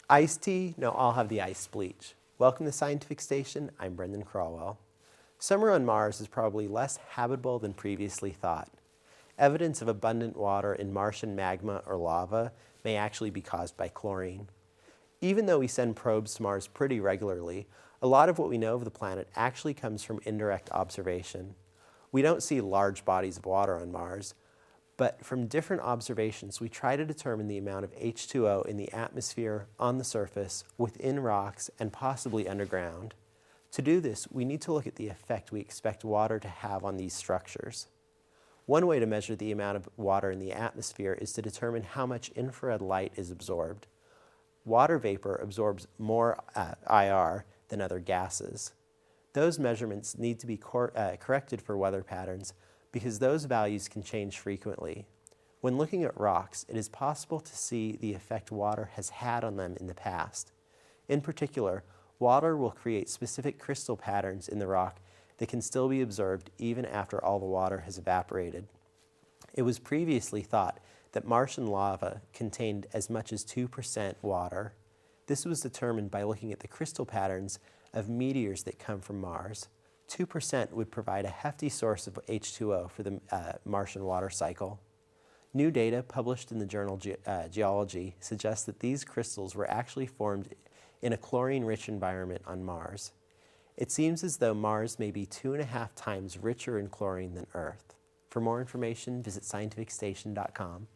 Iced tea? No, I'll have the iced bleach. Welcome to Scientific Station. I'm Brendan Crawwell. Summer on Mars is probably less habitable than previously thought. Evidence of abundant water in Martian magma or lava may actually be caused by chlorine. Even though we send probes to Mars pretty regularly, a lot of what we know of the planet actually comes from indirect observation. We don't see large bodies of water on Mars, but from different observations, we try to determine the amount of H2O in the atmosphere, on the surface, within rocks, and possibly underground. To do this, we need to look at the effect we expect water to have on these structures. One way to measure the amount of water in the atmosphere is to determine how much infrared light is absorbed. Water vapor absorbs more IR than other gases. Those measurements need to be corrected for weather patterns because those values can change frequently. When looking at rocks, it is possible to see the effect water has had on them in the past. In particular, water will create specific crystal patterns in the rock that can still be observed even after all the water has evaporated. It was previously thought that Martian lava contained as much as 2% water. This was determined by looking at the crystal patterns of meteors that come from Mars. 2% would provide a hefty source of H2O for the Martian water cycle. New data published in the journal Geology suggests that these crystals were actually formed in a chlorine-rich environment on Mars. It seems as though Mars may be 2.5 times richer in chlorine than Earth. For more information, visit scientificstation.com.